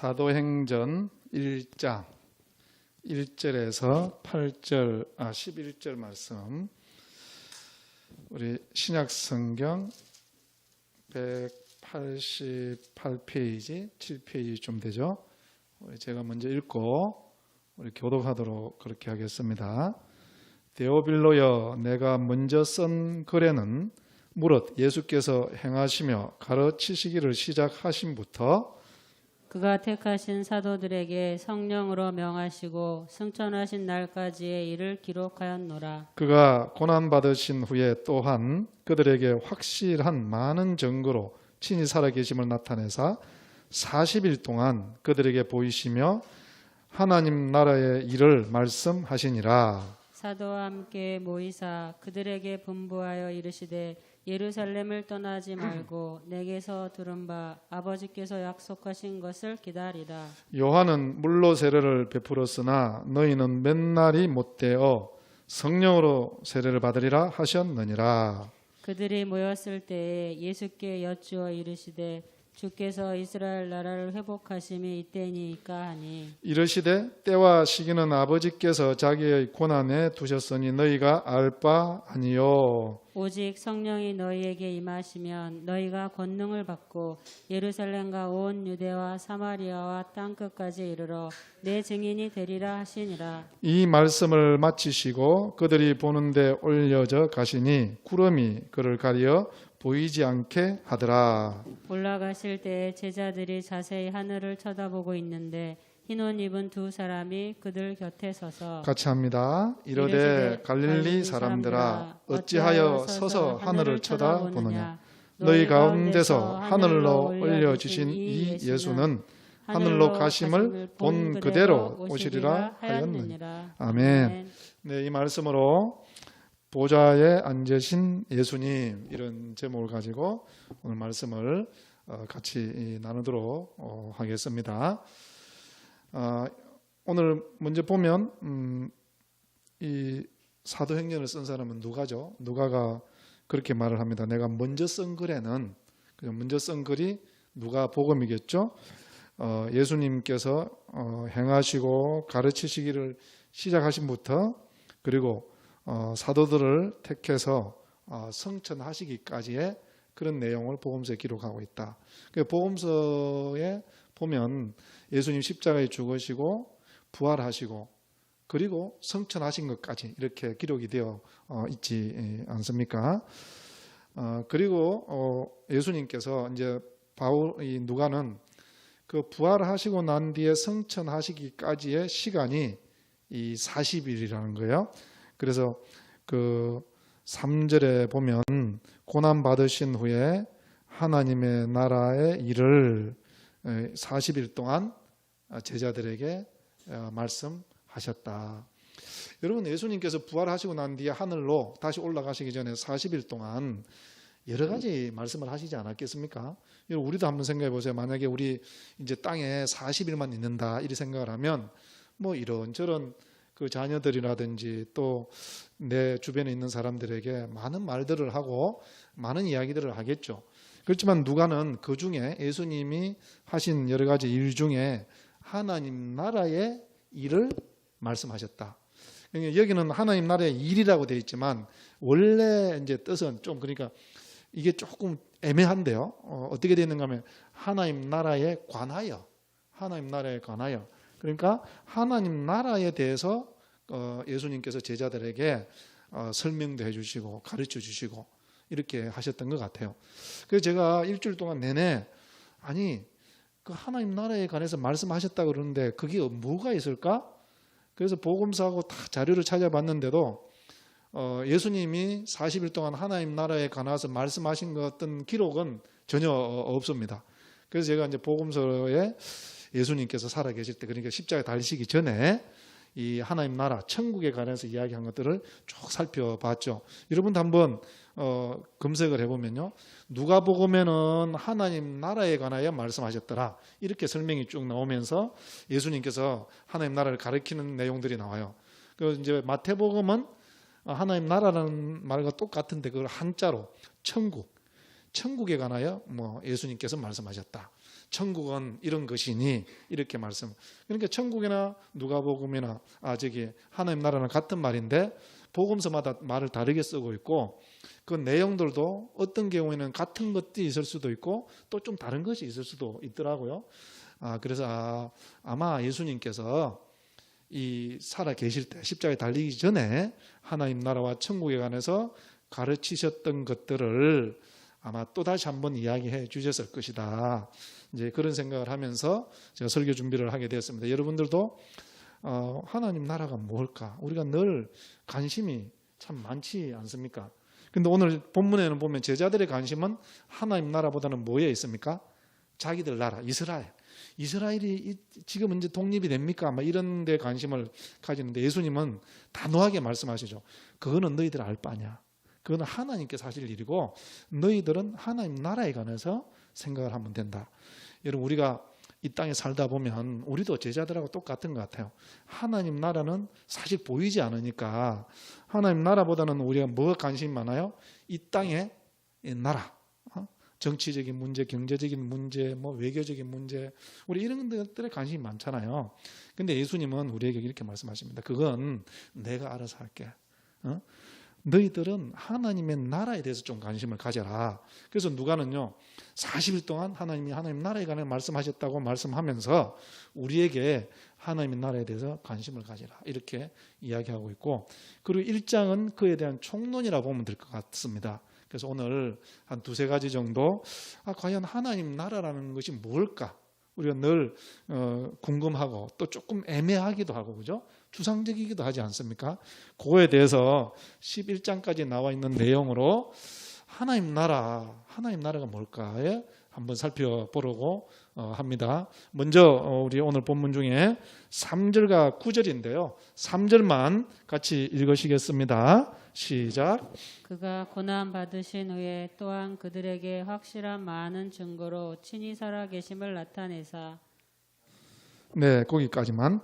사도행전 1장 1절에서 8절, 11절 말씀, 우리 신약성경 188페이지, 7페이지쯤 되죠. 제가 먼저 읽고 우리 교독하도록 그렇게 하겠습니다. 데오빌로여, 내가 먼저 쓴 글에는 무릇 예수께서 행하시며 가르치시기를 시작하심부터 그가 택하신 사도들에게 성령으로 명하시고 승천하신 날까지의 일을 기록하였노라. 그가 고난받으신 후에 또한 그들에게 확실한 많은 증거로 친히 살아계심을 나타내사 40일 동안 그들에게 보이시며 하나님 나라의 일을 말씀하시니라. 사도와 함께 모이사 그들에게 분부하여 이르시되 예루살렘을 떠나지 말고 내게서 들은 바 아버지께서 약속하신 것을 기다리라. 요한은 물로 세례를 베풀었으나 너희는 몇 날이 못되어 성령으로 세례를 받으리라 하셨느니라. 그들이 모였을 때에 예수께 여쭈어 이르시되 주께서 이스라엘 나라를 회복하심이 이때니까 하니 이르시되 때와 시기는 아버지께서 자기의 고난에 두셨으니 너희가 알 바 아니요. 오직 성령이 너희에게 임하시면 너희가 권능을 받고 예루살렘과 온 유대와 사마리아와 땅끝까지 이르러 내 증인이 되리라 하시니라. 이 말씀을 마치시고 그들이 보는데 올려져 가시니 구름이 그를 가리어 보이지 않게 하더라. 올라가실 때에 제자들이 자세히 하늘을 쳐다보고 있는데 흰 옷 입은 두 사람이 그들 곁에 서서 같이 합니다. 이르되 갈릴리 사람들아 어찌하여 서서 하늘을 쳐다보느냐. 너희 가운데서 하늘로 올려지신 이 예수는 하늘로 가심을 본 그대로 오시리라 하였느니라. 아멘. 네, 이 말씀으로 보좌에 앉으신 예수님, 이런 제목을 가지고 오늘 말씀을 같이 나누도록 하겠습니다. 오늘 먼저 보면 이 사도행전을 쓴 사람은 누가죠? 누가가 그렇게 말을 합니다. 내가 먼저 쓴 글에는, 먼저 쓴 글이 누가복음이겠죠. 예수님께서 행하시고 가르치시기를 시작하신부터, 그리고 사도들을 택해서 성천하시기까지의 그런 내용을 복음서에 기록하고 있다. 복음서에 보면 예수님 십자가에 죽으시고 부활하시고 그리고 성천하신 것까지 이렇게 기록이 되어 있지 않습니까? 그리고 예수님께서 이제 이 누가는 그 부활하시고 난 뒤에 성천하시기까지의 시간이 이 40일이라는 거예요. 그래서 그 3절에 보면 고난 받으신 후에 하나님의 나라의 일을 40일 동안 제자들에게 말씀하셨다. 여러분, 예수님께서 부활하시고 난 뒤에 하늘로 다시 올라가시기 전에 40일 동안 여러 가지 말씀을 하시지 않았겠습니까? 우리도 한번 생각해 보세요. 만약에 우리 이제 땅에 40일만 있는다 이렇게 생각을 하면 뭐 이런저런 그 자녀들이라든지 또 내 주변에 있는 사람들에게 많은 말들을 하고 많은 이야기들을 하겠죠. 그렇지만 누가는 그 중에 예수님이 하신 여러 가지 일 중에 하나님 나라의 일을 말씀하셨다. 여기는 하나님 나라의 일이라고 되어 있지만 원래 이제 뜻은 좀 그러니까 이게 조금 애매한데요. 어떻게 되어 있는가 하면 하나님 나라에 관하여, 하나님 나라에 관하여. 그러니까 하나님 나라에 대해서 예수님께서 제자들에게 설명도 해주시고 가르쳐 주시고 이렇게 하셨던 것 같아요. 그래서 제가 일주일 동안 내내 아니 그 하나님 나라에 관해서 말씀하셨다 그러는데 그게 뭐가 있을까? 그래서 복음서하고 다 자료를 찾아봤는데도 예수님이 40일 동안 하나님 나라에 관해서 말씀하신 것 어떤 기록은 전혀 없습니다. 그래서 제가 이제 복음서에 예수님께서 살아계실 때, 그러니까 십자가에 달리시기 전에 이 하나님 나라, 천국에 관해서 이야기한 것들을 쭉 살펴봤죠. 여러분도 한번 검색을 해보면요, 누가복음에는 하나님 나라에 관하여 말씀하셨더라 이렇게 설명이 쭉 나오면서 예수님께서 하나님 나라를 가리키는 내용들이 나와요. 그 이제 마태복음은 하나님 나라라는 말과 똑같은데 그걸 한자로 천국에 관하여 뭐 예수님께서 말씀하셨다. 천국은 이런 것이니 이렇게 말씀. 그러니까 천국이나 누가복음이나 저기 하나님 나라는 같은 말인데 복음서마다 말을 다르게 쓰고 있고 그 내용들도 어떤 경우에는 같은 것들이 있을 수도 있고 또 좀 다른 것이 있을 수도 있더라고요. 그래서 아마 예수님께서 이 살아 계실 때 십자가에 달리기 전에 하나님 나라와 천국에 관해서 가르치셨던 것들을 아마 또 다시 한번 이야기해 주셨을 것이다. 이제 그런 생각을 하면서 제가 설교 준비를 하게 되었습니다. 여러분들도 하나님 나라가 뭘까? 우리가 늘 관심이 참 많지 않습니까? 근데 오늘 본문에는 보면 제자들의 관심은 하나님 나라보다는 뭐에 있습니까? 자기들 나라, 이스라엘. 이스라엘이 지금 이제 독립이 됩니까? 막 이런 데 관심을 가지는데 예수님은 단호하게 말씀하시죠. 그거는 너희들 알 바냐. 그거는 하나님께서 하실 일이고 너희들은 하나님 나라에 관해서 생각을 하면 된다. 여러분 우리가 이 땅에 살다 보면 우리도 제자들하고 똑같은 것 같아요. 하나님 나라는 사실 보이지 않으니까 하나님 나라보다는 우리가 뭐가 관심이 많아요? 이 땅의 나라. 정치적인 문제, 경제적인 문제, 뭐 외교적인 문제, 우리 이런 것들에 관심이 많잖아요. 근데 예수님은 우리에게 이렇게 말씀하십니다. 그건 내가 알아서 할게. 너희들은 하나님의 나라에 대해서 좀 관심을 가져라. 그래서 누가는요 40일 동안 하나님이 하나님 나라에 관해 말씀하셨다고 말씀하면서 우리에게 하나님의 나라에 대해서 관심을 가지라 이렇게 이야기하고 있고, 그리고 1장은 그에 대한 총론이라고 보면 될 것 같습니다. 그래서 오늘 한 두세 가지 정도 과연 하나님 나라라는 것이 뭘까 우리가 늘 궁금하고 또 조금 애매하기도 하고 그죠? 추상적이기도 하지 않습니까? 그거에 대해서 11장까지 나와 있는 내용으로 하나님 나라가 뭘까에 한번 살펴보려고 합니다. 먼저 우리 오늘 본문 중에 3절과 9절인데요. 3절만 같이 읽으시겠습니다. 시작. 그가 고난 받으신 후에 또한 그들에게 확실한 많은 증거로 친히 살아 계심을 나타내사. 네, 거기까지만.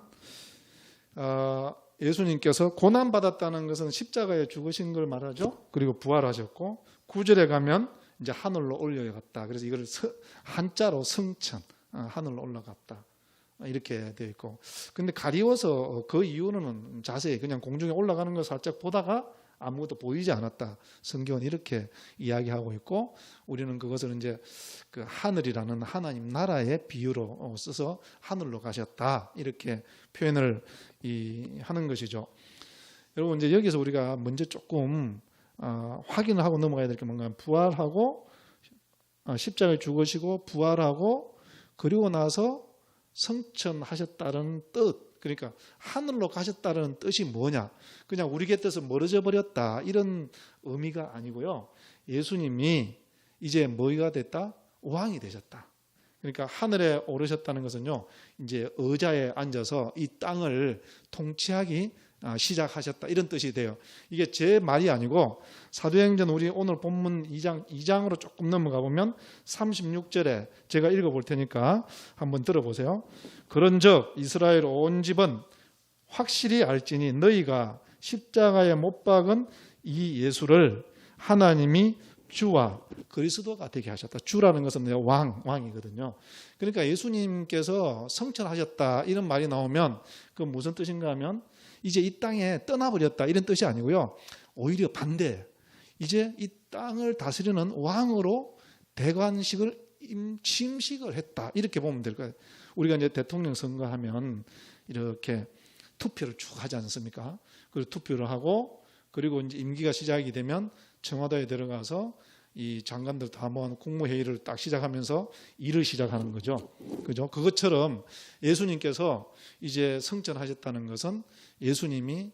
예수님께서 고난 받았다는 것은 십자가에 죽으신 걸 말하죠. 그리고 부활하셨고 9절에 가면 이제 하늘로 올려갔다. 그래서 이걸 한자로 승천, 하늘로 올라갔다. 이렇게 되어 있고. 근데 가리워서 그 이유는 자세히 그냥 공중에 올라가는 걸 살짝 보다가 아무것도 보이지 않았다. 성경은 이렇게 이야기하고 있고, 우리는 그것을 이제 그 하늘이라는 하나님 나라의 비유로 써서 하늘로 가셨다. 이렇게 표현을 하는 것이죠. 여러분 이제 여기서 우리가 먼저 조금 확인을 하고 넘어가야 될 게 뭔가 부활하고 십자가에 죽으시고 부활하고 그리고 나서 성천하셨다는 뜻, 그러니까 하늘로 가셨다는 뜻이 뭐냐, 그냥 우리 곁에서 멀어져 버렸다 이런 의미가 아니고요. 예수님이 이제 뭐가 됐다? 왕이 되셨다. 그러니까 하늘에 오르셨다는 것은요, 이제 의자에 앉아서 이 땅을 통치하기 시작하셨다 이런 뜻이 돼요. 이게 제 말이 아니고 사도행전 우리 오늘 본문 2장으로 조금 넘어가 보면 36절에 제가 읽어볼 테니까 한번 들어보세요. 그런즉 이스라엘 온 집은 확실히 알지니 너희가 십자가에 못 박은 이 예수를 하나님이 주와 그리스도가 되게 하셨다. 주라는 것은 왕이거든요. 그러니까 예수님께서 성천하셨다 이런 말이 나오면 그 무슨 뜻인가 하면 이제 이 땅에 떠나버렸다 이런 뜻이 아니고요. 오히려 반대. 이제 이 땅을 다스리는 왕으로 대관식을 취임식을 했다 이렇게 보면 될 거예요. 우리가 이제 대통령 선거하면 이렇게 투표를 쭉 하지 않습니까? 그리고 투표를 하고 그리고 이제 임기가 시작이 되면 청와대에 들어가서 이 장관들 다 모아놓은 국무회의를 딱 시작하면서 일을 시작하는 거죠. 그죠? 그것처럼 예수님께서 이제 성천하셨다는 것은 예수님이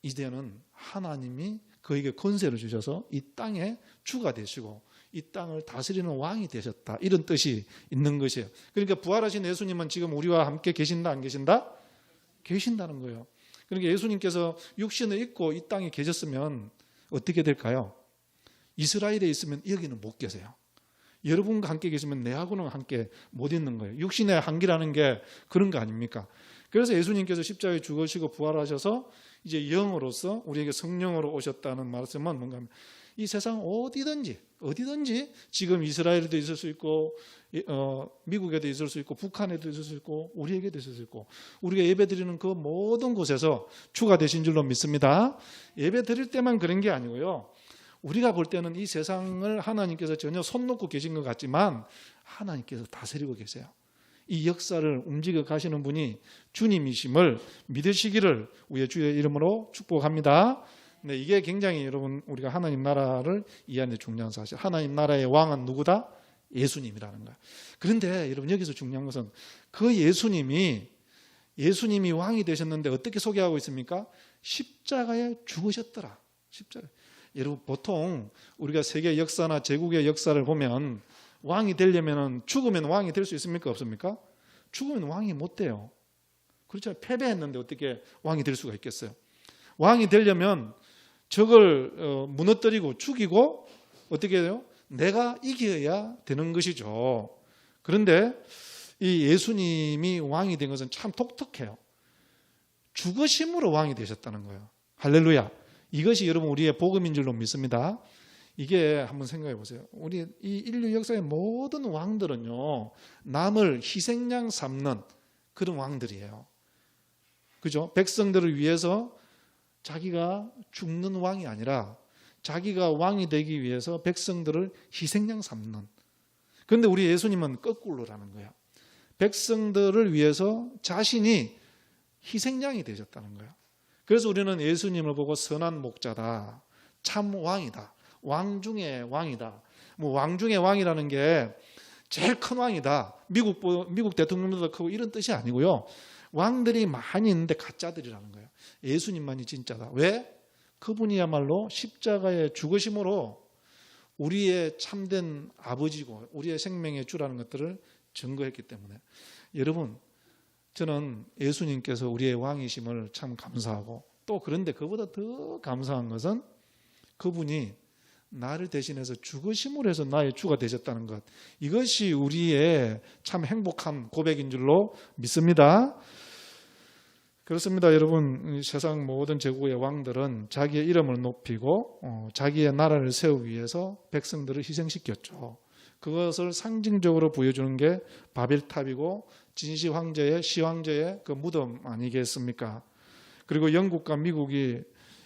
이제는 하나님이 그에게 권세를 주셔서 이 땅의 주가 되시고 이 땅을 다스리는 왕이 되셨다 이런 뜻이 있는 것이에요. 그러니까 부활하신 예수님은 지금 우리와 함께 계신다 안 계신다? 계신다는 거예요. 그러니까 예수님께서 육신을 입고 이 땅에 계셨으면 어떻게 될까요? 이스라엘에 있으면 여기는 못 계세요. 여러분과 함께 계시면 내하고는 함께 못 있는 거예요. 육신의 한계라는 게 그런 거 아닙니까? 그래서 예수님께서 십자가에 죽으시고 부활하셔서 이제 영으로서 우리에게 성령으로 오셨다는 말씀은 뭔가 하면 이 세상 어디든지 지금 이스라엘에도 있을 수 있고 미국에도 있을 수 있고 북한에도 있을 수 있고 우리에게도 있을 수 있고 우리가 예배드리는 그 모든 곳에서 주가 되신 줄로 믿습니다. 예배드릴 때만 그런 게 아니고요. 우리가 볼 때는 이 세상을 하나님께서 전혀 손 놓고 계신 것 같지만 하나님께서 다스리고 계세요. 이 역사를 움직여 가시는 분이 주님이심을 믿으시기를 우리의 주의 이름으로 축복합니다. 네, 이게 굉장히 여러분 우리가 하나님 나라를 이해하는 데 중요한 사실. 하나님 나라의 왕은 누구다? 예수님이라는 거예요. 그런데 여러분 여기서 중요한 것은 그 예수님이 왕이 되셨는데 어떻게 소개하고 있습니까? 십자가에 죽으셨더라. 십자가. 여러분 보통 우리가 세계 역사나 제국의 역사를 보면 왕이 되려면 죽으면 왕이 될 수 있습니까? 없습니까? 죽으면 왕이 못 돼요. 그렇죠? 패배했는데 어떻게 왕이 될 수가 있겠어요? 왕이 되려면 적을 무너뜨리고 죽이고 어떻게 해요? 내가 이겨야 되는 것이죠. 그런데 이 예수님이 왕이 된 것은 참 독특해요. 죽으심으로 왕이 되셨다는 거예요. 할렐루야. 이것이 여러분 우리의 복음인 줄로 믿습니다. 이게 한번 생각해 보세요. 우리 이 인류 역사의 모든 왕들은요, 남을 희생양 삼는 그런 왕들이에요. 그죠? 백성들을 위해서 자기가 죽는 왕이 아니라 자기가 왕이 되기 위해서 백성들을 희생양 삼는. 그런데 우리 예수님은 거꾸로라는 거예요. 백성들을 위해서 자신이 희생양이 되셨다는 거예요. 그래서 우리는 예수님을 보고 선한 목자다, 참 왕이다, 왕 중의 왕이다. 뭐 왕 중의 왕이라는 게 제일 큰 왕이다, 미국 대통령보다 크고 이런 뜻이 아니고요. 왕들이 많이 있는데 가짜들이라는 거예요. 예수님만이 진짜다. 왜? 그분이야말로 십자가의 죽으심으로 우리의 참된 아버지고 우리의 생명의 주라는 것들을 증거했기 때문에. 여러분, 저는 예수님께서 우리의 왕이심을 참 감사하고, 또 그런데 그보다 더 감사한 것은 그분이 나를 대신해서 죽으심으로 해서 나의 주가 되셨다는 것. 이것이 우리의 참 행복한 고백인 줄로 믿습니다. 그렇습니다. 여러분, 세상 모든 제국의 왕들은 자기의 이름을 높이고 자기의 나라를 세우기 위해서 백성들을 희생시켰죠. 그것을 상징적으로 보여주는 게 바벨탑이고 진시 황제의 시황제의 그 무덤 아니겠습니까? 그리고 영국과 미국이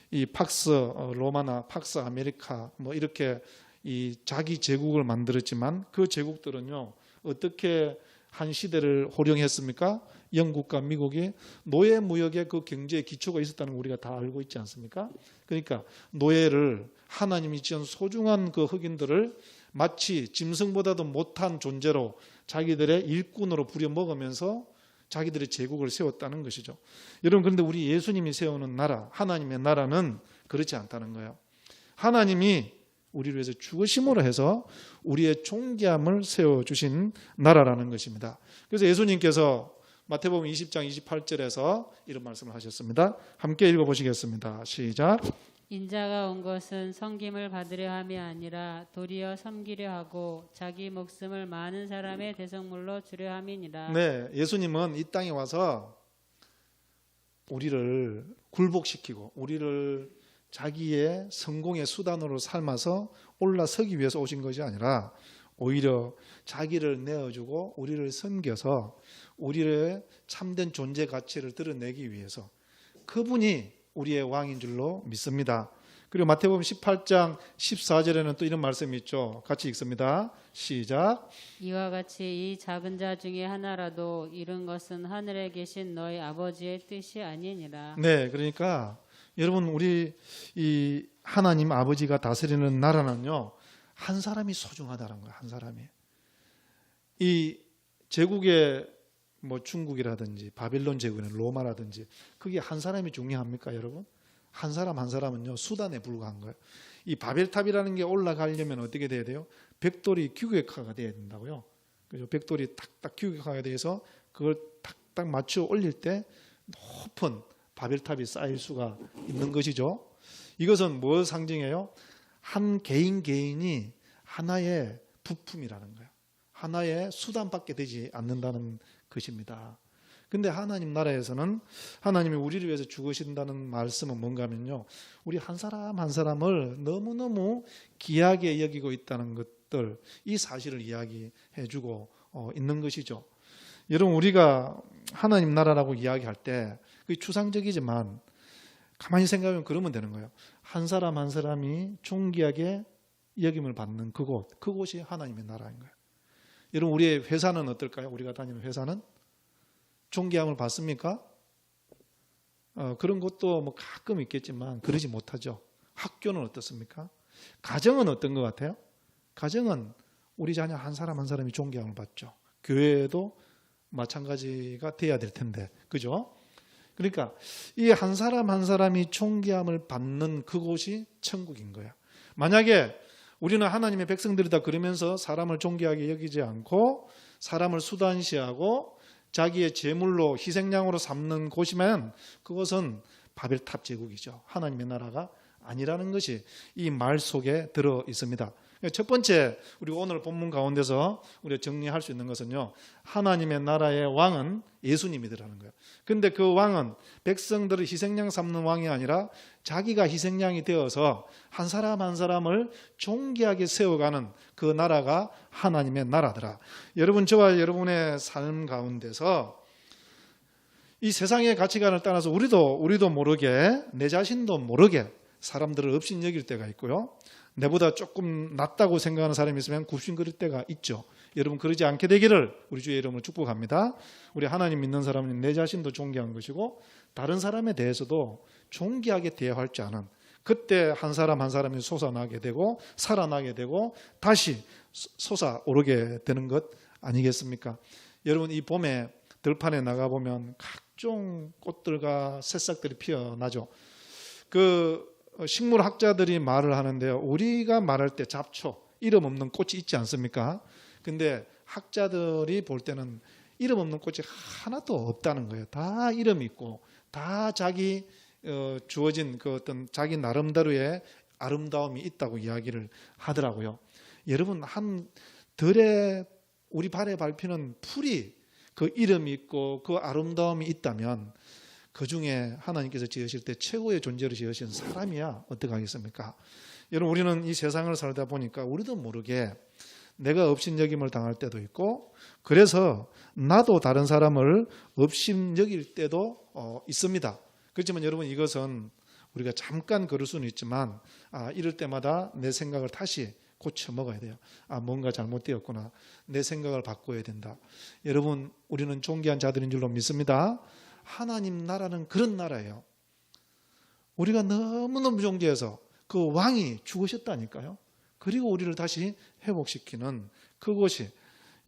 이 팍스 로마나 팍스 아메리카 뭐 이렇게 이 자기 제국을 만들었지만 그 제국들은요, 어떻게 한 시대를 호령했습니까? 영국과 미국이 노예 무역의 그 경제의 기초가 있었다는 걸 우리가 다 알고 있지 않습니까? 그러니까 노예를, 하나님이 지은 소중한 그 흑인들을 마치 짐승보다도 못한 존재로 자기들의 일꾼으로 부려먹으면서 자기들의 제국을 세웠다는 것이죠. 여러분, 그런데 우리 예수님이 세우는 나라, 하나님의 나라는 그렇지 않다는 거예요. 하나님이 우리를 위해서 죽으심으로 해서 우리의 존귀함을 세워주신 나라라는 것입니다. 그래서 예수님께서 마태복음 20장 28절에서 이런 말씀을 하셨습니다. 함께 읽어보시겠습니다. 시작. 인자가 온 것은 섬김을 받으려 함이 아니라 도리어 섬기려 하고 자기 목숨을 많은 사람의 대성물로 주려 함이니라. 네, 예수님은 이 땅에 와서 우리를 굴복시키고 우리를 자기의 성공의 수단으로 삼아서 올라서기 위해서 오신 것이 아니라 오히려 자기를 내어주고 우리를 섬겨서 우리의 참된 존재 가치를 드러내기 위해서, 그분이 우리의 왕인 줄로 믿습니다. 그리고 마태복음 18장 14절에는 또 이런 말씀이 있죠. 같이 읽습니다. 시작. 이와 같이 이 작은 자 중에 하나라도 이룬 것은 하늘에 계신 너희 아버지의 뜻이 아니니라. 네, 그러니까 여러분, 우리 이 하나님 아버지가 다스리는 나라는요, 한 사람이 소중하다는 거예요. 한 사람이. 이 제국의 뭐 중국이라든지 바빌론 제국이나 로마라든지 그게 한 사람이 중요합니까, 여러분? 한 사람 한 사람은요, 수단에 불과한 거예요. 이 바벨탑이라는 게 올라가려면 어떻게 돼야 돼요? 벽돌이 규격화가 돼야 된다고요. 그죠? 벽돌이 탁탁 규격화가 돼서 그걸 탁탁 맞춰 올릴 때 높은 바벨탑이 쌓일 수가 있는 것이죠. 이것은 뭘 상징해요? 한 개인이 하나의 부품이라는 거예요. 하나의 수단밖에 되지 않는다는 것입니다. 근데 하나님 나라에서는 하나님이 우리를 위해서 죽으신다는 말씀은 뭔가 하면요, 우리 한 사람 한 사람을 너무너무 귀하게 여기고 있다는 것들, 이 사실을 이야기해 주고 있는 것이죠. 여러분, 우리가 하나님 나라라고 이야기할 때 그게 추상적이지만 가만히 생각하면 그러면 되는 거예요. 한 사람 한 사람이 존귀하게 여김을 받는 그곳이 하나님의 나라인 거예요. 여러분, 우리의 회사는 어떨까요? 우리가 다니는 회사는 존귀함을 받습니까? 그런 것도 뭐 가끔 있겠지만 그러지 못하죠. 학교는 어떻습니까? 가정은 어떤 것 같아요? 가정은 우리 자녀 한 사람 한 사람이 존귀함을 받죠. 교회도 마찬가지가 돼야 될 텐데, 그죠? 그러니까 이 한 사람 한 사람이 존귀함을 받는 그곳이 천국인 거야. 만약에 우리는 하나님의 백성들이다 그러면서 사람을 존귀하게 여기지 않고 사람을 수단시하고 자기의 제물로 희생양으로 삼는 곳이면 그것은 바벨탑 제국이죠. 하나님의 나라가 아니라는 것이 이 말 속에 들어 있습니다. 첫 번째, 우리가 오늘 본문 가운데서 우리가 정리할 수 있는 것은요, 하나님의 나라의 왕은 예수님이더라는 거예요. 근데 그 왕은 백성들을 희생양 삼는 왕이 아니라 자기가 희생양이 되어서 한 사람 한 사람을 존귀하게 세워가는 그 나라가 하나님의 나라더라. 여러분, 저와 여러분의 삶 가운데서 이 세상의 가치관을 따라서 우리도 모르게, 내 자신도 모르게 사람들을 업신여길 때가 있고요, 내보다 조금 낫다고 생각하는 사람이 있으면 굽신거릴 때가 있죠. 여러분, 그러지 않게 되기를 우리 주의 이름으로 축복합니다. 우리 하나님 믿는 사람은 내 자신도 존귀한 것이고 다른 사람에 대해서도 존귀하게 대할 줄 아는, 그때 한 사람 한 사람이 솟아나게 되고 살아나게 되고 다시 솟아오르게 되는 것 아니겠습니까? 여러분, 이 봄에 들판에 나가보면 각종 꽃들과 새싹들이 피어나죠. 식물학자들이 말을 하는데요, 우리가 말할 때 잡초, 이름 없는 꽃이 있지 않습니까? 근데 학자들이 볼 때는 이름 없는 꽃이 하나도 없다는 거예요. 다 이름이 있고 다 자기 주어진 그 어떤 자기 나름대로의 아름다움이 있다고 이야기를 하더라고요. 여러분, 한 들에 우리 발에 밟히는 풀이 그 이름이 있고 그 아름다움이 있다면 그 중에 하나님께서 지으실 때 최고의 존재로 지으신 사람이야 어떻게 하겠습니까? 여러분, 우리는 이 세상을 살다 보니까 우리도 모르게 내가 업신여김을 당할 때도 있고, 그래서 나도 다른 사람을 업신여길 때도 있습니다. 그렇지만 여러분, 이것은 우리가 잠깐 그럴 수는 있지만 이럴 때마다 내 생각을 다시 고쳐 먹어야 돼요. 뭔가 잘못되었구나, 내 생각을 바꿔야 된다. 여러분, 우리는 존귀한 자들인 줄로 믿습니다. 하나님 나라는 그런 나라예요. 우리가 너무너무 존귀해서 그 왕이 죽으셨다니까요. 그리고 우리를 다시 회복시키는 그곳이,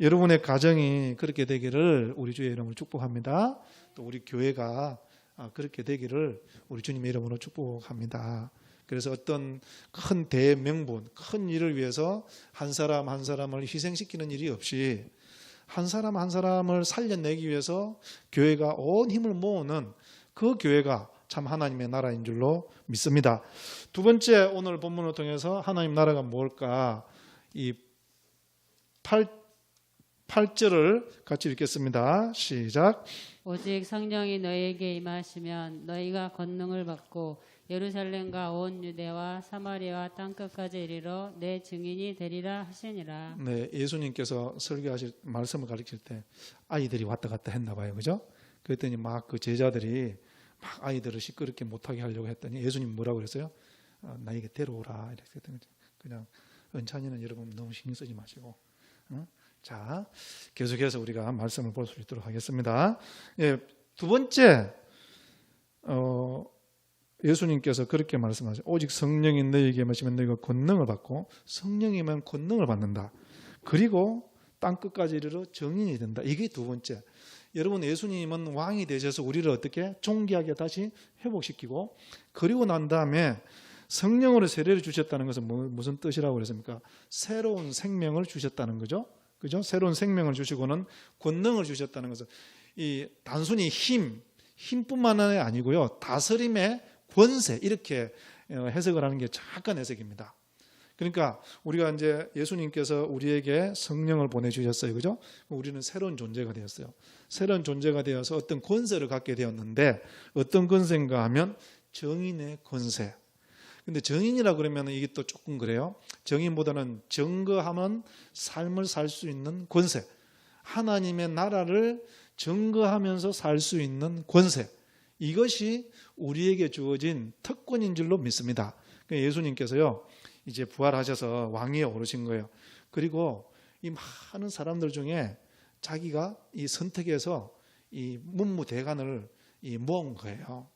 여러분의 가정이 그렇게 되기를 우리 주의 이름으로 축복합니다. 또 우리 교회가 그렇게 되기를 우리 주님의 이름으로 축복합니다. 그래서 어떤 큰 대명분, 큰 일을 위해서 한 사람 한 사람을 희생시키는 일이 없이 한 사람 한 사람을 살려내기 위해서 교회가 온 힘을 모으는 그 교회가 참 하나님의 나라인 줄로 믿습니다. 두 번째, 오늘 본문을 통해서 하나님 나라가 뭘까? 이 8절을 같이 읽겠습니다. 시작. 오직 성령이 너희에게 임하시면 너희가 권능을 받고 예루살렘과 온 유대와 사마리아와 땅끝까지 이르러 내 증인이 되리라 하시니라. 네, 예수님께서 설교하실 말씀을 가르칠 때 아이들이 왔다 갔다 했나 봐요, 그죠? 그랬더니 막 그 제자들이 막 아이들을 시끄럽게 못하게 하려고 했더니 예수님 뭐라고 그랬어요? 나에게 데려오라 이렇게 했더니, 그냥 은찬이는 여러분 너무 신경 쓰지 마시고, 자, 계속해서 우리가 말씀을 볼 수 있도록 하겠습니다. 예, 두 번째, 예수님께서 그렇게 말씀하세요. 오직 성령이 너희에게 임하시면 너희가 권능을 받고, 성령이면 권능을 받는다. 그리고 땅끝까지 이르러 정인이 된다. 이게 두 번째. 여러분, 예수님은 왕이 되셔서 우리를 어떻게 존귀하게 다시 회복시키고, 그리고 난 다음에 성령으로 세례를 주셨다는 것은 무슨 뜻이라고 그랬습니까? 새로운 생명을 주셨다는 거죠. 그죠? 새로운 생명을 주시고는 권능을 주셨다는 것은 이 단순히 힘뿐만 아니고요, 다스림의 권세, 이렇게 해석을 하는 게 정확한 해석입니다. 그러니까 우리가 이제 예수님께서 우리에게 성령을 보내주셨어요, 그죠? 우리는 새로운 존재가 되었어요. 새로운 존재가 되어서 어떤 권세를 갖게 되었는데, 어떤 권세인가 하면 정인의 권세. 근데 정인이라 그러면 이게 또 조금 그래요. 정인보다는 정거하면 삶을 살 수 있는 권세. 하나님의 나라를 증거하면서 살 수 있는 권세, 이것이 우리에게 주어진 특권인 줄로 믿습니다. 예수님께서요, 이제 부활하셔서 왕위에 오르신 거예요. 그리고 이 많은 사람들 중에 자기가 이 선택해서 이 문무대간을 모은 거예요.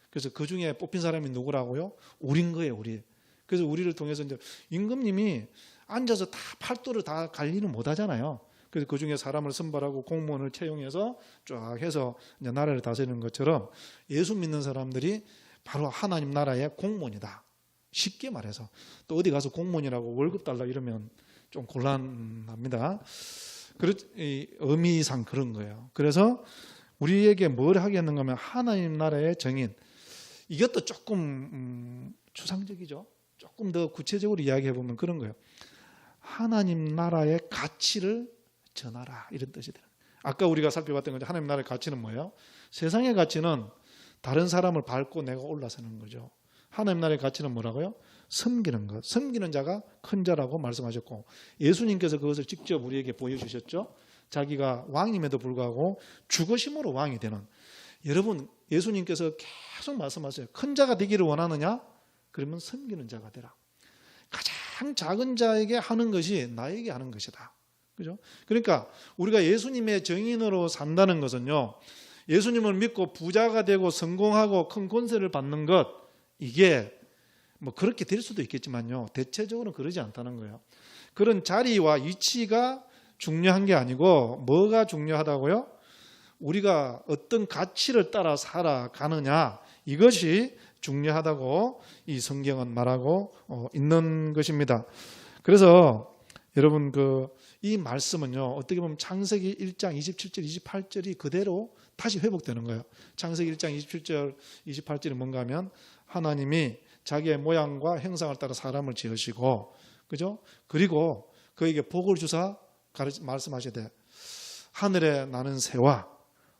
그래서 그 중에 뽑힌 사람이 누구라고요? 우린 거예요, 우리. 그래서 우리를 통해서 이제 임금님이 앉아서 다 팔도를 다 관리는 못 하잖아요. 그래서 그 중에 사람을 선발하고 공무원을 채용해서 쫙 해서 이제 나라를 다스리는 것처럼 예수 믿는 사람들이 바로 하나님 나라의 공무원이다. 쉽게 말해서. 또 어디 가서 공무원이라고 월급 달라 이러면 좀 곤란합니다. 의미상 그런 거예요. 그래서 우리에게 뭘 하겠는가 하면 하나님 나라의 정인. 이것도 조금 추상적이죠. 조금 더 구체적으로 이야기해 보면 그런 거예요. 하나님 나라의 가치를 전하라, 이런 뜻이 돼요. 아까 우리가 살펴봤던 거죠. 하나님 나라의 가치는 뭐예요? 세상의 가치는 다른 사람을 밟고 내가 올라서는 거죠. 하나님 나라의 가치는 뭐라고요? 섬기는 것. 섬기는 자가 큰 자라고 말씀하셨고, 예수님께서 그것을 직접 우리에게 보여주셨죠. 자기가 왕임에도 불구하고 죽으심으로 왕이 되는. 여러분, 예수님께서 계속 말씀하세요. 큰 자가 되기를 원하느냐? 그러면 섬기는 자가 되라. 가장 작은 자에게 하는 것이 나에게 하는 것이다. 그죠? 그러니까 우리가 예수님의 정인으로 산다는 것은요, 예수님을 믿고 부자가 되고 성공하고 큰 권세를 받는 것, 이게 뭐 그렇게 될 수도 있겠지만요, 대체적으로는 그러지 않다는 거예요. 그런 자리와 위치가 중요한 게 아니고 뭐가 중요하다고요? 우리가 어떤 가치를 따라 살아가느냐, 이것이 중요하다고 이 성경은 말하고 있는 것입니다. 그래서 여러분 이 말씀은요, 어떻게 보면 창세기 1장 27절 28절이 그대로 다시 회복되는 거예요. 창세기 1장 27절 28절이 뭔가 하면 하나님이 자기의 모양과 형상을 따라 사람을 지으시고, 그죠? 그리고 그에게 복을 주사 말씀하셔야 돼. 하늘에 나는 새와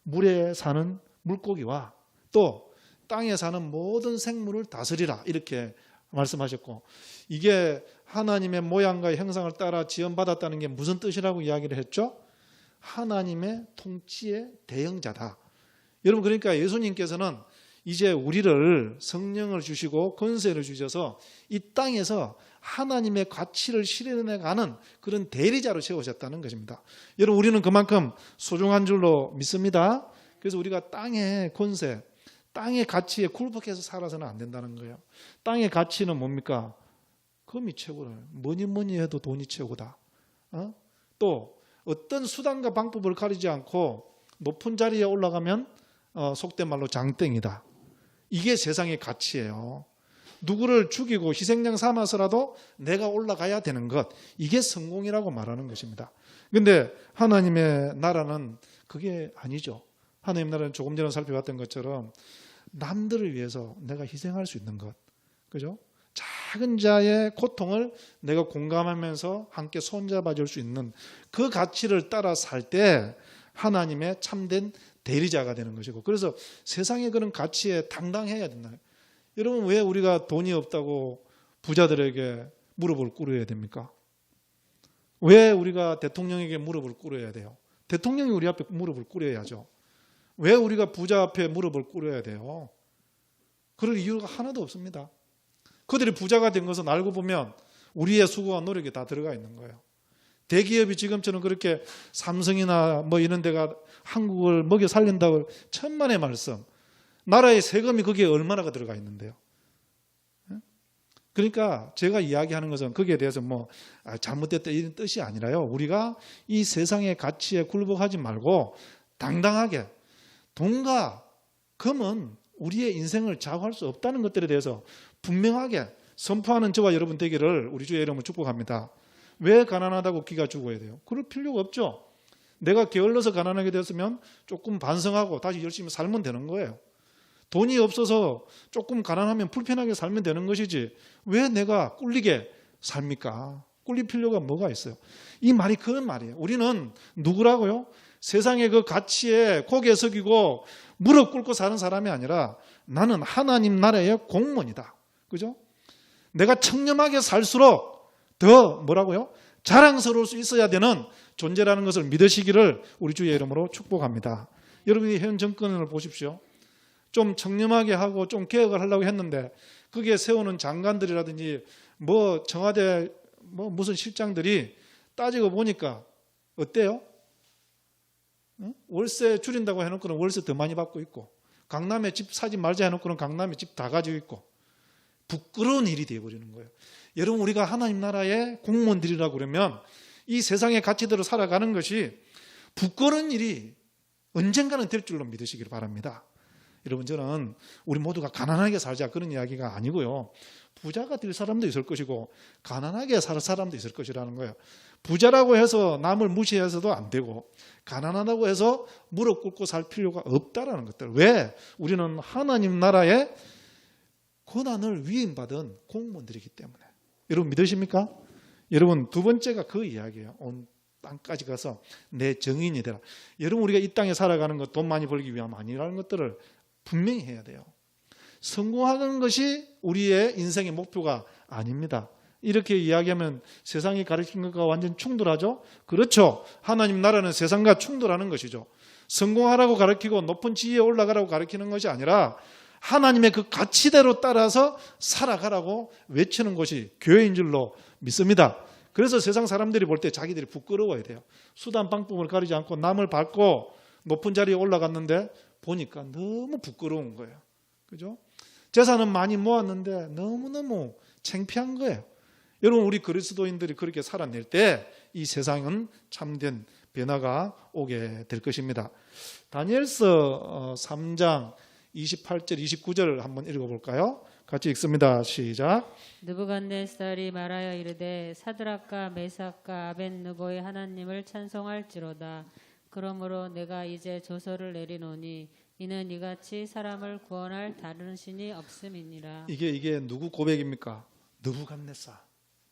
물에 사는 물고기와 또 땅에 사는 모든 생물을 다스리라, 이렇게 말씀하셨고, 이게 하나님의 모양과 형상을 따라 지음받았다는 게 무슨 뜻이라고 이야기를 했죠? 하나님의 통치의 대형자다. 여러분, 그러니까 예수님께서는 이제 우리를 성령을 주시고 권세를 주셔서 이 땅에서 하나님의 가치를 실현해가는 그런 대리자로 세우셨다는 것입니다. 여러분, 우리는 그만큼 소중한 줄로 믿습니다. 그래서 우리가 땅의 권세, 땅의 가치에 굴복해서 살아서는 안 된다는 거예요. 땅의 가치는 뭡니까? 금이 최고를. 뭐니 해도 돈이 최고다. 또 어떤 수단과 방법을 가리지 않고 높은 자리에 올라가면 속된 말로 장땡이다. 이게 세상의 가치예요. 누구를 죽이고 희생양 삼아서라도 내가 올라가야 되는 것, 이게 성공이라고 말하는 것입니다. 그런데 하나님의 나라는 그게 아니죠. 하나님 나라는 조금 전에 살펴봤던 것처럼 남들을 위해서 내가 희생할 수 있는 것, 그죠? 작은 자의 고통을 내가 공감하면서 함께 손잡아 줄 수 있는 그 가치를 따라 살 때 하나님의 참된 대리자가 되는 것이고, 그래서 세상의 그런 가치에 당당해야 된다. 여러분, 왜 우리가 돈이 없다고 부자들에게 무릎을 꿇어야 됩니까? 왜 우리가 대통령에게 무릎을 꿇어야 돼요? 대통령이 우리 앞에 무릎을 꿇어야죠. 왜 우리가 부자 앞에 무릎을 꿇어야 돼요? 그럴 이유가 하나도 없습니다. 그들이 부자가 된 것은 알고 보면 우리의 수고와 노력이 다 들어가 있는 거예요. 대기업이 지금처럼 그렇게 삼성이나 뭐 이런 데가 한국을 먹여 살린다고 천만의 말씀. 나라의 세금이 거기에 얼마나가 들어가 있는데요. 그러니까 제가 이야기하는 것은 거기에 대해서 뭐 잘못됐다 이런 뜻이 아니라요. 우리가 이 세상의 가치에 굴복하지 말고 당당하게 돈과 금은 우리의 인생을 좌우할 수 없다는 것들에 대해서 분명하게 선포하는 저와 여러분 되기를 우리 주의 이름으로 축복합니다. 왜 가난하다고 기가 죽어야 돼요? 그럴 필요가 없죠. 내가 게을러서 가난하게 되었으면 조금 반성하고 다시 열심히 살면 되는 거예요. 돈이 없어서 조금 가난하면 불편하게 살면 되는 것이지 왜 내가 꿀리게 삽니까? 꿀릴 필요가 뭐가 있어요? 이 말이 그런 말이에요. 우리는 누구라고요? 세상의 그 가치에 고개 숙이고 무릎 꿇고 사는 사람이 아니라 나는 하나님 나라의 공무원이다. 그죠? 내가 청렴하게 살수록 더 뭐라고요? 자랑스러울 수 있어야 되는 존재라는 것을 믿으시기를 우리 주의 이름으로 축복합니다. 여러분이 현 정권을 보십시오. 좀 청렴하게 하고 좀 개혁을 하려고 했는데 거기에 세우는 장관들이라든지 뭐 청와대 뭐 무슨 실장들이 따지고 보니까 어때요? 월세 줄인다고 해놓고는 월세 더 많이 받고 있고, 강남에 집 사지 말자 해놓고는 강남에 집 다 가지고 있고, 부끄러운 일이 되어버리는 거예요. 여러분, 우리가 하나님 나라의 공무원들이라고 그러면 이 세상의 가치대로 살아가는 것이 부끄러운 일이 언젠가는 될 줄로 믿으시길 바랍니다. 여러분, 저는 우리 모두가 가난하게 살자 그런 이야기가 아니고요. 부자가 될 사람도 있을 것이고 가난하게 살 사람도 있을 것이라는 거예요. 부자라고 해서 남을 무시해서도 안 되고 가난하다고 해서 무릎 꿇고 살 필요가 없다라는 것들. 왜? 우리는 하나님 나라의 권한을 위임받은 공무원들이기 때문에. 여러분 믿으십니까? 여러분, 두 번째가 그 이야기예요. 온 땅까지 가서 내 정인이 되라. 여러분, 우리가 이 땅에 살아가는 것 돈 많이 벌기 위함 아니라는 것들을 분명히 해야 돼요. 성공하는 것이 우리의 인생의 목표가 아닙니다. 이렇게 이야기하면 세상이 가르친 것과 완전 충돌하죠? 그렇죠. 하나님 나라는 세상과 충돌하는 것이죠. 성공하라고 가르치고 높은 지위에 올라가라고 가르치는 것이 아니라 하나님의 그 가치대로 따라서 살아가라고 외치는 것이 교회인 줄로 믿습니다. 그래서 세상 사람들이 볼 때 자기들이 부끄러워야 돼요. 수단 방법을 가리지 않고 남을 밟고 높은 자리에 올라갔는데 보니까 너무 부끄러운 거예요. 그죠? 재산은 많이 모았는데 너무너무 창피한 거예요. 여러분, 우리 그리스도인들이 그렇게 살아낼 때 이 세상은 참된 변화가 오게 될 것입니다. 다니엘서 3장 28절 29절 한번 읽어볼까요? 같이 읽습니다. 시작. 느부갓네살이 말하여 이르되 사드락과 메삭과 아벳느고의 하나님을 찬송할지로다. 그러므로 내가 이제 조서를 내리노니 이는 이같이 사람을 구원할 다른 신이 없음이니라. 이게 누구 고백입니까? 느부갓네살.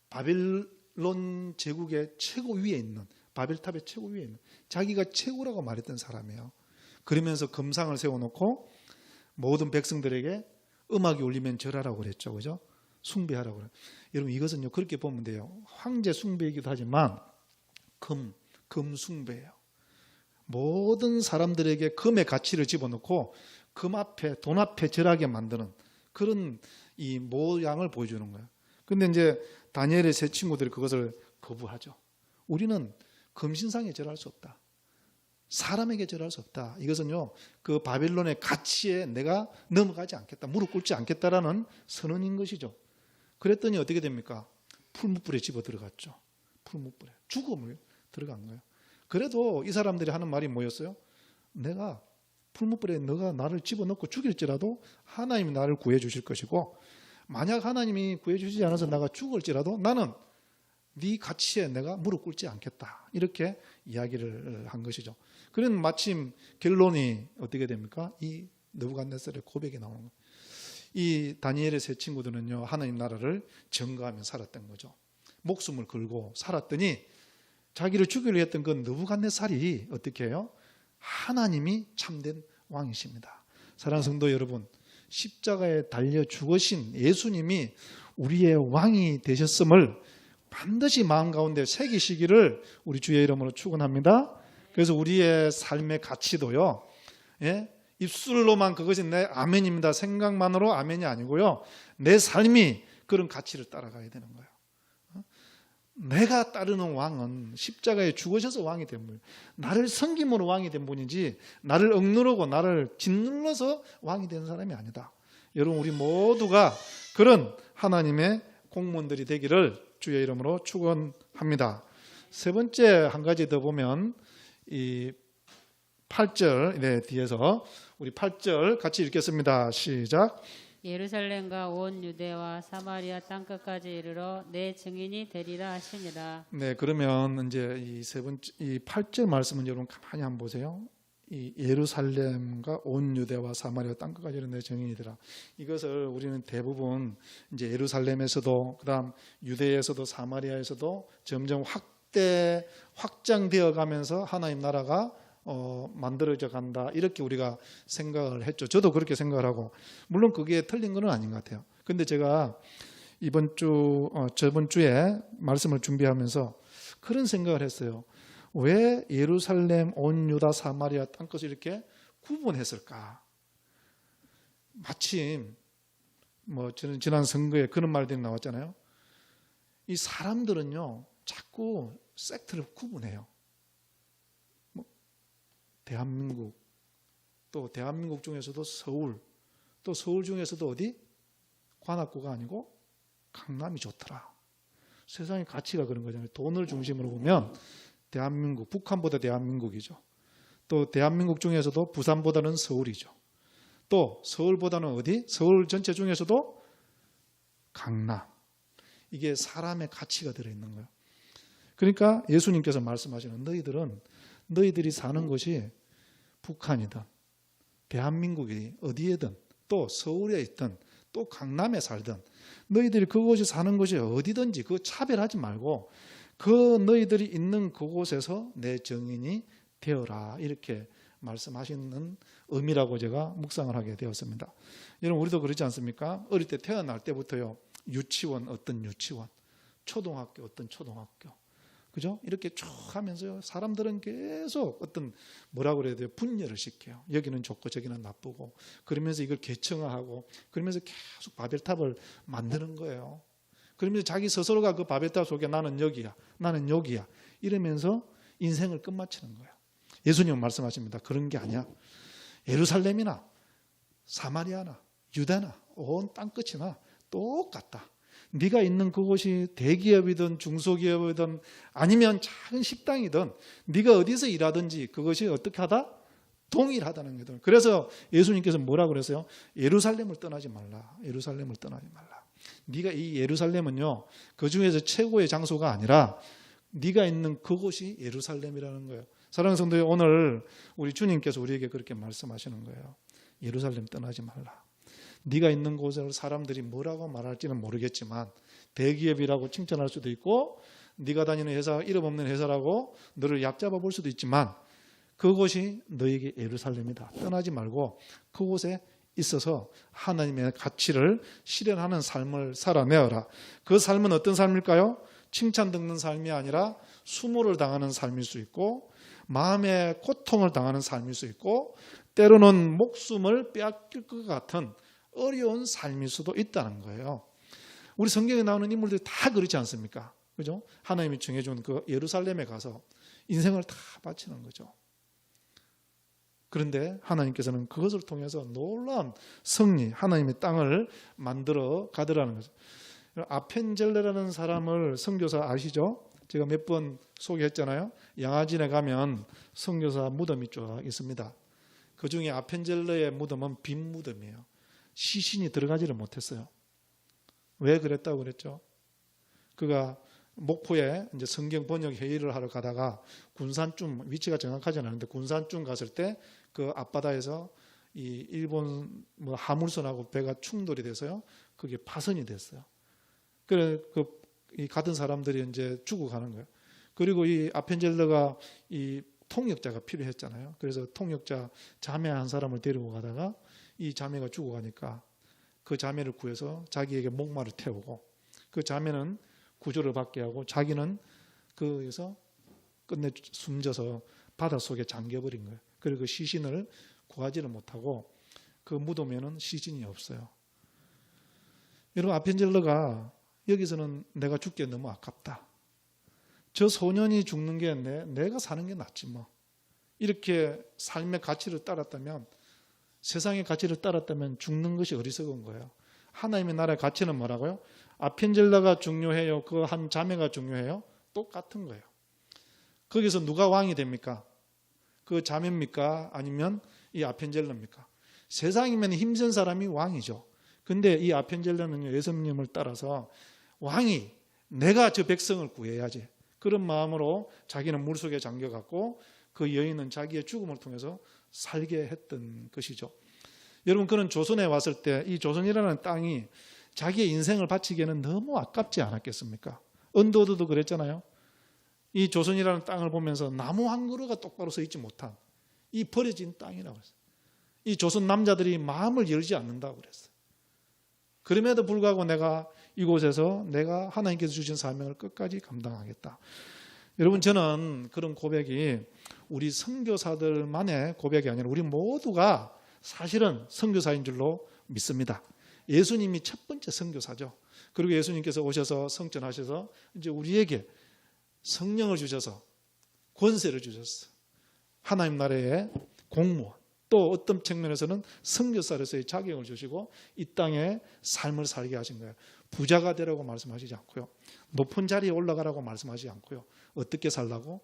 바벨론 제국의 최고 위에 있는, 바벨탑의 최고 위에 있는, 자기가 최고라고 말했던 사람이에요. 그러면서 금상을 세워놓고 모든 백성들에게 음악이 울리면 절하라고 그랬죠. 그죠? 숭배하라고 그래요. 여러분, 이것은요, 그렇게 보면 돼요. 황제 숭배이기도 하지만 금 숭배예요. 모든 사람들에게 금의 가치를 집어넣고 금 앞에, 돈 앞에 절하게 만드는 그런 이 모양을 보여주는 거예요. 근데 이제 다니엘의 세 친구들이 그것을 거부하죠. 우리는 금신상에 절할 수 없다. 사람에게 절할 수 없다. 이것은요, 그 바벨론의 가치에 내가 넘어가지 않겠다. 무릎 꿇지 않겠다라는 선언인 것이죠. 그랬더니 어떻게 됩니까? 풀무불에 집어 들어갔죠. 풀무불에. 죽음을 들어간 거예요. 그래도 이 사람들이 하는 말이 뭐였어요? 내가 풀무불에 너가 나를 집어넣고 죽일지라도 하나님이 나를 구해 주실 것이고, 만약 하나님이 구해 주시지 않아서 내가 죽을지라도 나는 네 가치에 내가 무릎 꿇지 않겠다. 이렇게 이야기를 한 것이죠. 그런 마침 결론이 어떻게 됩니까? 이 느부갓네살의 고백이 나오는 거예요. 이 다니엘의 세 친구들은요, 하나님 나라를 증거하며 살았던 거죠. 목숨을 걸고 살았더니 자기를 죽이려 했던 그 느부갓네살이 어떻게 해요? 하나님이 참된 왕이십니다. 사랑하는 성도 여러분, 십자가에 달려 죽으신 예수님이 우리의 왕이 되셨음을 반드시 마음 가운데 새기시기를 우리 주의 이름으로 축원합니다. 그래서 우리의 삶의 가치도요, 입술로만 그것이 내 아멘입니다 생각만으로 아멘이 아니고요, 내 삶이 그런 가치를 따라가야 되는 거예요. 내가 따르는 왕은 십자가에 죽으셔서 왕이 된 분이에요. 나를 섬김으로 왕이 된 분이지 나를 억누르고 나를 짓눌러서 왕이 된 사람이 아니다. 여러분, 우리 모두가 그런 하나님의 공무원들이 되기를 주의 이름으로 축원합니다. 세 번째 한 가지 더 보면 이 8절 뒤에서 우리 8절 같이 읽겠습니다. 시작. 예루살렘과 온 유대와 사마리아 땅끝까지 이르러 내 증인이 되리라 하시니라. 네, 그러면 이제 이 세 번째 이 8절 말씀은 여러분 가만히 한번 보세요. 이 예루살렘과 온 유대와 사마리아 땅끝까지 이르러 내 증인이 되라. 이것을 우리는 대부분 이제 예루살렘에서도 그다음 유대에서도 사마리아에서도 점점 확장되어 가면서 하나님 나라가 만들어져 간다, 이렇게 우리가 생각을 했죠. 저도 그렇게 생각을 하고, 물론 그게 틀린 건 아닌 것 같아요. 근데 제가 저번 주에 말씀을 준비하면서 그런 생각을 했어요. 왜 예루살렘, 온 유다, 사마리아 땅끝을 이렇게 구분했을까? 마침 저는 지난 선거에 그런 말들이 나왔잖아요. 이 사람들은요 자꾸 섹트를 구분해요. 대한민국, 또 대한민국 중에서도 서울, 또 서울 중에서도 어디? 관악구가 아니고 강남이 좋더라. 세상의 가치가 그런 거잖아요. 돈을 중심으로 보면 대한민국, 북한보다 대한민국이죠. 또 대한민국 중에서도 부산보다는 서울이죠. 또 서울보다는 어디? 서울 전체 중에서도 강남. 이게 사람의 가치가 들어있는 거예요. 그러니까 예수님께서 말씀하시는 너희들이 사는 곳이 북한이든 대한민국이 어디에든 또 서울에 있든 또 강남에 살든 너희들이 그곳에 사는 곳이 어디든지 그 차별하지 말고 그 너희들이 있는 그곳에서 내 증인이 되어라, 이렇게 말씀하시는 의미라고 제가 묵상을 하게 되었습니다. 여러분, 우리도 그렇지 않습니까? 어릴 때 태어날 때부터요, 유치원 어떤 유치원, 초등학교 어떤 초등학교, 그죠? 이렇게 쭉 하면서요, 사람들은 계속 어떤 뭐라고 그래야 돼요? 분열을 시켜요. 여기는 좋고 저기는 나쁘고, 그러면서 이걸 계층화하고, 그러면서 계속 바벨탑을 만드는 거예요. 그러면서 자기 스스로가 그 바벨탑 속에 나는 여기야, 나는 여기야, 이러면서 인생을 끝마치는 거예요. 예수님은 말씀하십니다. 그런 게 아니야. 예루살렘이나 사마리아나 유다나 온 땅끝이나 똑같다. 네가 있는 그곳이 대기업이든 중소기업이든 아니면 작은 식당이든 네가 어디서 일하든지 그것이 어떻게 하다? 동일하다는 거죠. 그래서 예수님께서 뭐라고 그랬어요? 예루살렘을 떠나지 말라. 예루살렘을 떠나지 말라. 네가 이 예루살렘은요, 그 중에서 최고의 장소가 아니라 네가 있는 그곳이 예루살렘이라는 거예요. 사랑하는 성도님, 오늘 우리 주님께서 우리에게 그렇게 말씀하시는 거예요. 예루살렘 떠나지 말라. 네가 있는 곳을 사람들이 뭐라고 말할지는 모르겠지만 대기업이라고 칭찬할 수도 있고 네가 다니는 회사 이름 없는 회사라고 너를 얕잡아 볼 수도 있지만 그곳이 너에게 예루살렘이다. 떠나지 말고 그곳에 있어서 하나님의 가치를 실현하는 삶을 살아내어라. 그 삶은 어떤 삶일까요? 칭찬 듣는 삶이 아니라 수모를 당하는 삶일 수 있고 마음의 고통을 당하는 삶일 수 있고 때로는 목숨을 빼앗길 것 같은 어려운 삶일 수도 있다는 거예요. 우리 성경에 나오는 인물들이 다 그렇지 않습니까? 그죠? 하나님이 정해준 그 예루살렘에 가서 인생을 다 바치는 거죠. 그런데 하나님께서는 그것을 통해서 놀라운 승리, 하나님의 땅을 만들어 가더라는 거죠. 아펜젤레라는 사람을 선교사 아시죠? 제가 몇 번 소개했잖아요. 양화진에 가면 선교사 무덤이 쫙 있습니다. 그 중에 아펜젤레의 무덤은 빈 무덤이에요. 시신이 들어가지를 못했어요. 왜 그랬다고 그랬죠? 그가 목포에 이제 성경 번역 회의를 하러 가다가 군산쯤, 위치가 정확하지는 않은데 군산쯤 갔을 때 그 앞바다에서 이 일본 화물선하고 배가 충돌이 돼서요, 그게 파손이 됐어요. 그래 이 같은 사람들이 이제 죽어가는 거예요. 그리고 이 아펜젤러가 이 통역자가 필요했잖아요. 그래서 통역자 자매 한 사람을 데리고 가다가 이 자매가 죽어가니까 그 자매를 구해서 자기에게 목마를 태우고 그 자매는 구조를 받게 하고 자기는 거기서 끝내 숨져서 바닷속에 잠겨버린 거예요. 그리고 그 시신을 구하지를 못하고 그 무덤에는 시신이 없어요. 여러분, 아펜젤러가 여기서는 내가 죽기에 너무 아깝다. 저 소년이 죽는 게 내가 사는 게 낫지 뭐. 이렇게 삶의 가치를 따랐다면, 세상의 가치를 따랐다면 죽는 것이 어리석은 거예요. 하나님의 나라의 가치는 뭐라고요? 아펜젤러가 중요해요? 그 한 자매가 중요해요? 똑같은 거예요. 거기서 누가 왕이 됩니까? 그 자매입니까? 아니면 이 아펜젤러입니까? 세상이면 힘센 사람이 왕이죠. 근데 이 아펜젤러는 예수님을 따라서 왕이 내가 저 백성을 구해야지, 그런 마음으로 자기는 물속에 잠겨갔고 그 여인은 자기의 죽음을 통해서 살게 했던 것이죠. 여러분, 그는 조선에 왔을 때 이 조선이라는 땅이 자기의 인생을 바치기에는 너무 아깝지 않았겠습니까? 언더우드도 그랬잖아요. 이 조선이라는 땅을 보면서 나무 한 그루가 똑바로 서 있지 못한 이 버려진 땅이라고 그랬어요. 이 조선 남자들이 마음을 열지 않는다고 그랬어요. 그럼에도 불구하고 내가 이곳에서 내가 하나님께서 주신 사명을 끝까지 감당하겠다. 여러분, 저는 그런 고백이 우리 선교사들만의 고백이 아니라 우리 모두가 사실은 선교사인 줄로 믿습니다. 예수님이 첫 번째 선교사죠. 그리고 예수님께서 오셔서 성전하셔서 이제 우리에게 성령을 주셔서 권세를 주셨어요. 하나님 나라의 공무원, 또 어떤 측면에서는 선교사로서의 자격을 주시고 이 땅에 삶을 살게 하신 거예요. 부자가 되라고 말씀하시지 않고요. 높은 자리에 올라가라고 말씀하시지 않고요. 어떻게 살라고?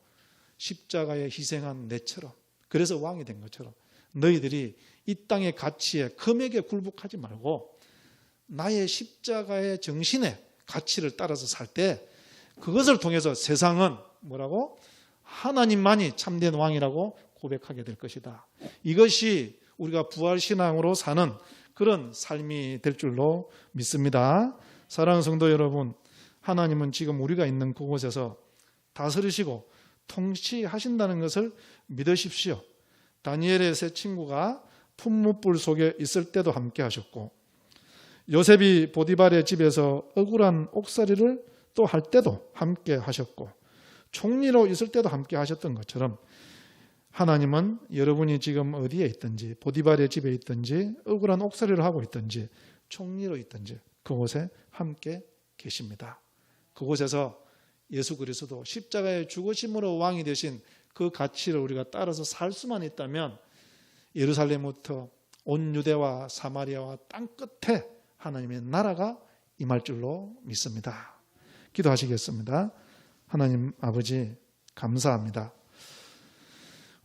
십자가에 희생한 내처럼, 그래서 왕이 된 것처럼 너희들이 이 땅의 가치에 금액에 굴복하지 말고 나의 십자가의 정신의 가치를 따라서 살 때 그것을 통해서 세상은 뭐라고? 하나님만이 참된 왕이라고 고백하게 될 것이다. 이것이 우리가 부활신앙으로 사는 그런 삶이 될 줄로 믿습니다. 사랑하는 성도 여러분, 하나님은 지금 우리가 있는 그곳에서 다스리시고 통치하신다는 것을 믿으십시오. 다니엘의 세 친구가 품무불 속에 있을 때도 함께 하셨고, 요셉이 보디발의 집에서 억울한 옥살이를 또 할 때도 함께 하셨고, 총리로 있을 때도 함께 하셨던 것처럼 하나님은 여러분이 지금 어디에 있든지, 보디발의 집에 있든지, 억울한 옥살이를 하고 있든지, 총리로 있든지 그곳에 함께 계십니다. 그곳에서 예수 그리스도 십자가의 죽으심으로 왕이 되신 그 가치를 우리가 따라서 살 수만 있다면 예루살렘부터 온 유대와 사마리아와 땅끝에 하나님의 나라가 임할 줄로 믿습니다. 기도하시겠습니다. 하나님 아버지, 감사합니다.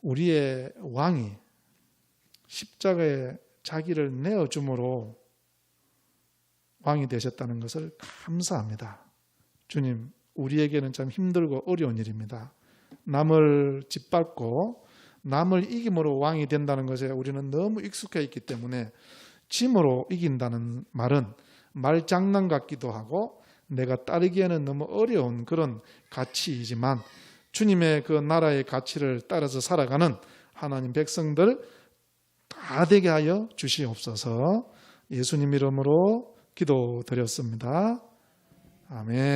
우리의 왕이 십자가에 자기를 내어줌으로 왕이 되셨다는 것을 감사합니다. 주님, 우리에게는 참 힘들고 어려운 일입니다. 남을 짓밟고 남을 이김으로 왕이 된다는 것에 우리는 너무 익숙해 있기 때문에 짐으로 이긴다는 말은 말장난 같기도 하고 내가 따르기에는 너무 어려운 그런 가치이지만 주님의 그 나라의 가치를 따라서 살아가는 하나님 백성들 다 되게 하여 주시옵소서. 예수님 이름으로 기도드렸습니다. 아멘.